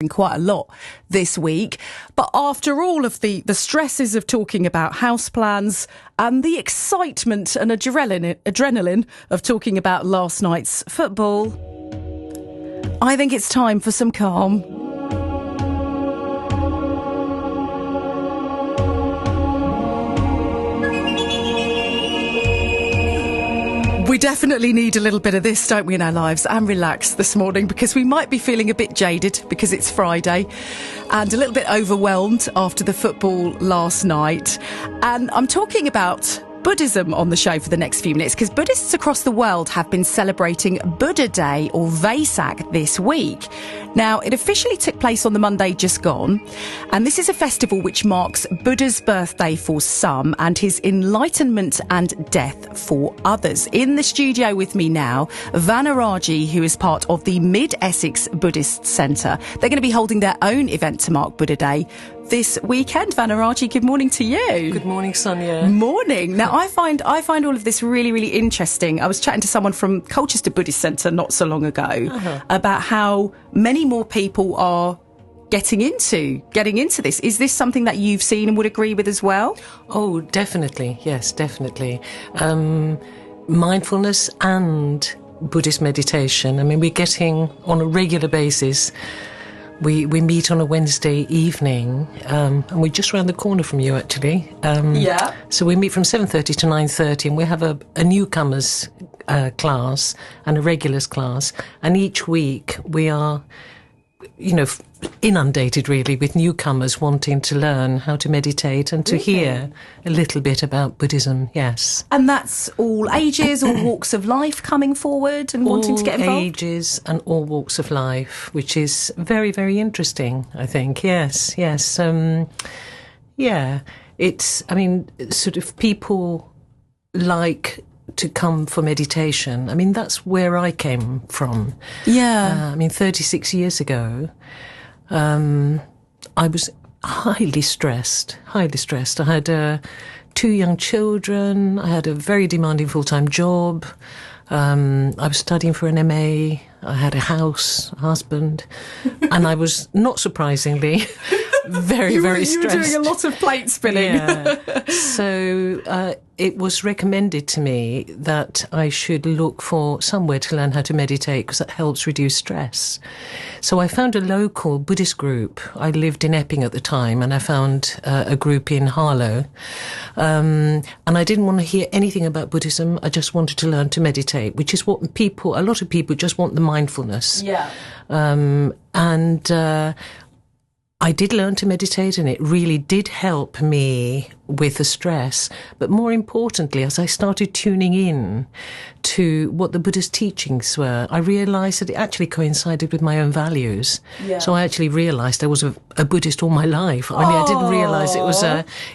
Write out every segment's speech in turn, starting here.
quite a lot this week. But after all of the stresses of talking about house plans and the excitement and adrenaline of talking about last night's football, I think it's time for some calm. We definitely need a little bit of this, don't we, in our lives, and relax this morning, because we might be feeling a bit jaded because it's Friday and a little bit overwhelmed after the football last night. And I'm talking about Buddhism on the show for the next few minutes, because Buddhists across the world have been celebrating Buddha Day, or Vesak, this week. Now, it officially took place on the Monday just gone, and this is a festival which marks Buddha's birthday for some and his enlightenment and death for others. In the studio with me now, Vanaraji, who is part of the Mid-Essex Buddhist Centre. They're going to be holding their own event to mark Buddha Day this weekend. Vanaraji, good morning to you. Good morning, Sonia. Morning. Now, I find all of this really, really interesting. I was chatting to someone from Colchester Buddhist Centre not so long ago about how many more people are getting into this. Is this something that you've seen and would agree with as well? Oh, definitely. Yes, definitely. Mindfulness and Buddhist meditation. I mean, we're getting on a regular basis. We meet on a Wednesday evening, and we're just around the corner from you, actually. So we meet from 7:30 to 9:30, and we have a newcomers class and a regulars class. And each week we are, inundated really with newcomers wanting to learn how to meditate and to hear a little bit about Buddhism. Yes. And that's all ages, all walks of life coming forward and wanting to get involved? All ages and all walks of life, which is very, very interesting, I think. Yes. It's, sort of people like to come for meditation. I mean, that's where I came from. 36 years ago, I was highly stressed. I had 2 young children. I had a very demanding full-time job. I was studying for an MA. I had a house, a husband, and I was, not surprisingly, very, very stressed. You were doing a lot of plate spinning. Yeah. So it was recommended to me that I should look for somewhere to learn how to meditate, because that helps reduce stress. So I found a local Buddhist group. I lived in Epping at the time, and I found a group in Harlow. And I didn't want to hear anything about Buddhism. I just wanted to learn to meditate, which is what a lot of people just want, the mindfulness. Yeah. I did learn to meditate, and it really did help me with the stress. But more importantly, as I started tuning in to what the Buddha's teachings were, I realised that it actually coincided with my own values. Yeah. So I actually realised I was a Buddhist all my life. I didn't realise it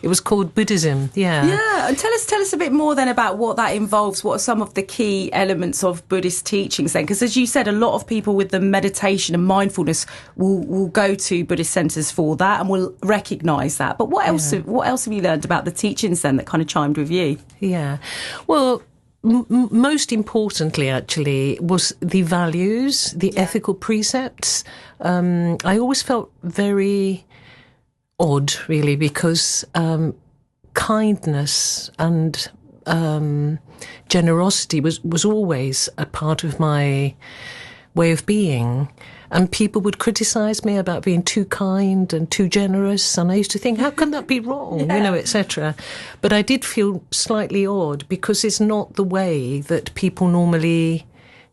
was called Buddhism. Yeah. Yeah. And tell us a bit more then about what that involves. What are some of the key elements of Buddhist teachings then? Because as you said, a lot of people with the meditation and mindfulness will go to Buddhist centres for that and will recognise that. But what else have you learned about the teachings then that kind of chimed with you? Yeah. Well, most importantly, actually, was the values, the ethical precepts. I always felt very odd, really, because kindness and generosity was always a part of my way of being. And people would criticise me about being too kind and too generous. And I used to think, how can that be wrong? Etc. But I did feel slightly odd, because it's not the way that people normally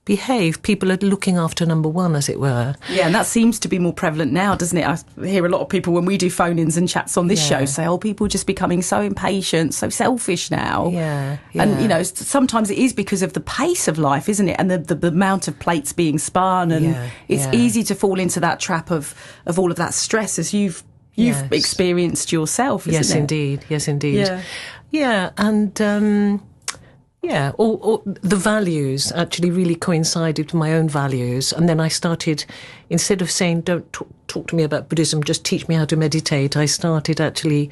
behave. People are looking after number one, as it were. Yeah, and that seems to be more prevalent now, doesn't it? I hear a lot of people, when we do phone-ins and chats on this show, say, people are just becoming so impatient, so selfish now. Yeah. And, sometimes it is because of the pace of life, isn't it? And the amount of plates being spun. And it's easy to fall into that trap of all of that stress, as you've experienced yourself, isn't it? Yes, indeed. Yeah, and all the values actually really coincided with my own values. And then I started, instead of saying, don't talk to me about Buddhism, just teach me how to meditate, I started actually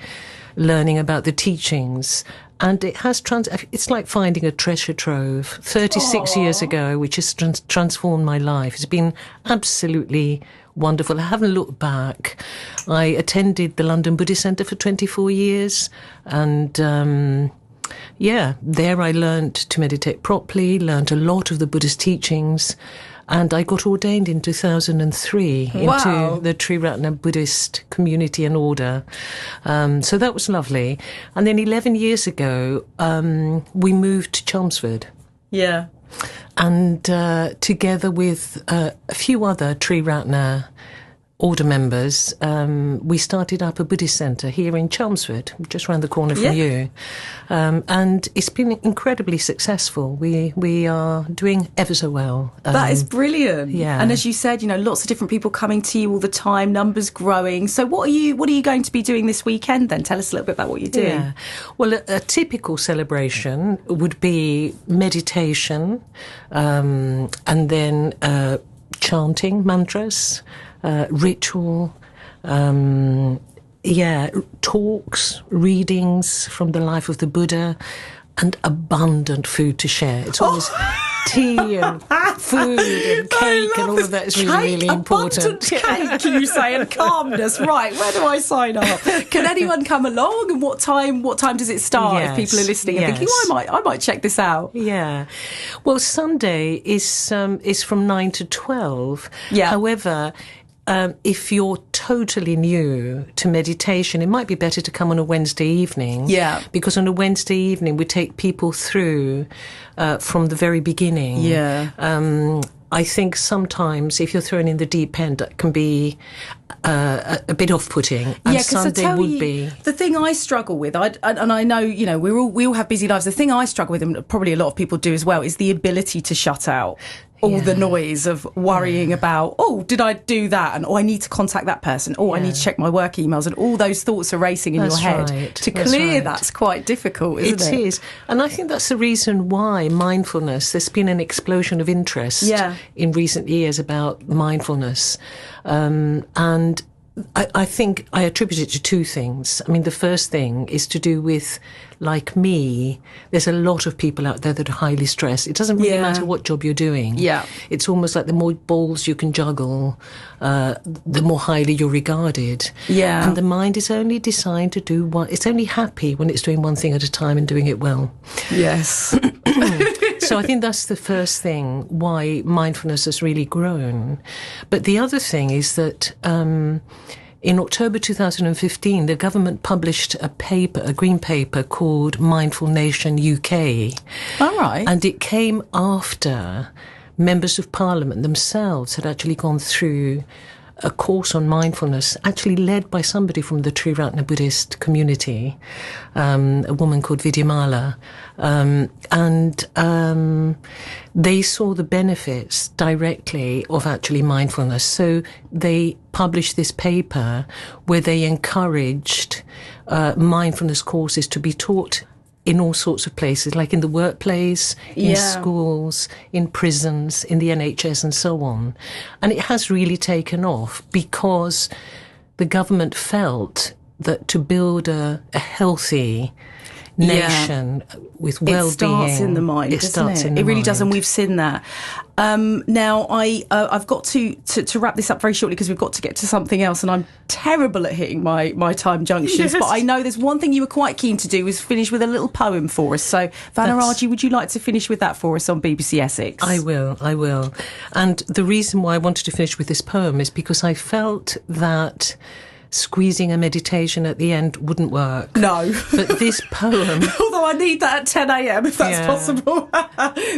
learning about the teachings. And it has it's like finding a treasure trove 36 years ago, which has transformed my life. It's been absolutely wonderful. I haven't looked back. I attended the London Buddhist Centre for 24 years, and there I learnt to meditate properly, learnt a lot of the Buddhist teachings, and I got ordained in 2003 into the Triratna Buddhist community and order. So that was lovely. And then 11 years ago, we moved to Chelmsford. Yeah. And together with a few other Triratna order members, we started up a Buddhist centre here in Chelmsford, just around the corner from you. And it's been incredibly successful. We are doing ever so well. That is brilliant. Yeah. And as you said, lots of different people coming to you all the time, numbers growing. So what are you going to be doing this weekend then? Tell us a little bit about what you're doing. Yeah. Well, a typical celebration would be meditation, and then chanting mantras, ritual, talks, readings from the life of the Buddha, and abundant food to share. It's always tea and food and cake and all of that is really important. Abundant cake, you say, and calmness. Right, where do I sign up? Can anyone come along, and what time does it start if people are listening and thinking, I might check this out? Yeah. Well, Sunday is from 9 to 12. Yeah. However, if you're totally new to meditation, it might be better to come on a Wednesday evening. Yeah. Because on a Wednesday evening, we take people through from the very beginning. Yeah. I think sometimes if you're thrown in the deep end, that can be a bit off-putting. And Sunday would be. The thing I struggle with, and I know, we all have busy lives. The thing I struggle with, and probably a lot of people do as well, is the ability to shut out all the noise of worrying about, did I do that? And, I need to contact that person. I need to check my work emails. And all those thoughts are racing in your head. Right. To clear that's quite difficult, isn't it? It is. And I think that's the reason why mindfulness, there's been an explosion of interest in recent years about mindfulness. And I think I attribute it to two things. I mean, the first thing is to do with, like me, there's a lot of people out there that are highly stressed. It doesn't really matter what job you're doing. Yeah. It's almost like the more balls you can juggle, the more highly you're regarded. Yeah. And the mind is only designed to do it's only happy when it's doing one thing at a time and doing it well. Yes. So I think that's the first thing why mindfulness has really grown. But the other thing is that in October 2015, the government published a green paper called Mindful Nation UK. All right. And it came after members of Parliament themselves had actually gone through a course on mindfulness, actually led by somebody from the Triratna Buddhist community, a woman called Vidyamala. And they saw the benefits directly of actually mindfulness. So they published this paper where they encouraged mindfulness courses to be taught in all sorts of places, like in the workplace, in schools, in prisons, in the NHS and so on. And it has really taken off because the government felt that to build a healthy nation with well-being. It starts in the mind, It really does, and we've seen that. Now, I've got to wrap this up very shortly because we've got to get to something else, and I'm terrible at hitting my time junctions. But I know there's one thing you were quite keen to do was finish with a little poem for us. So, Vanaraji, would you like to finish with that for us on BBC Essex? I will. And the reason why I wanted to finish with this poem is because I felt that squeezing a meditation at the end wouldn't work. No. But this poem... Although I need that at 10 a.m. if that's possible.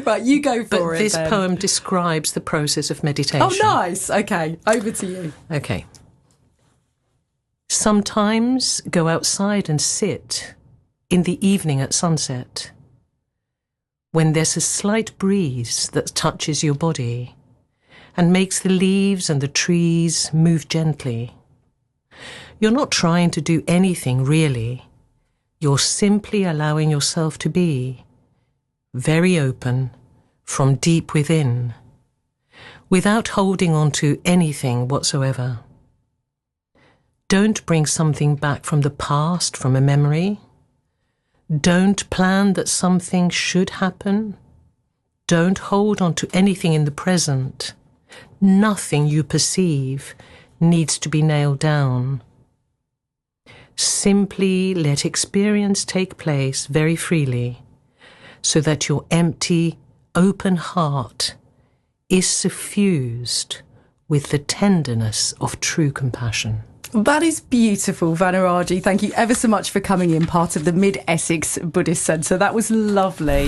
Right, you go for it. But this poem describes the process of meditation. Oh, nice. Okay, over to you. Okay. Sometimes go outside and sit in the evening at sunset when there's a slight breeze that touches your body and makes the leaves and the trees move gently. You're not trying to do anything, really. You're simply allowing yourself to be very open from deep within, without holding on to anything whatsoever. Don't bring something back from the past, from a memory. Don't plan that something should happen. Don't hold on to anything in the present. Nothing you perceive needs to be nailed down. Simply let experience take place very freely, so that your empty, open heart is suffused with the tenderness of true compassion. That is beautiful, Vanaraji. Thank you ever so much for coming in, part of the Mid Essex Buddhist Centre. That was lovely.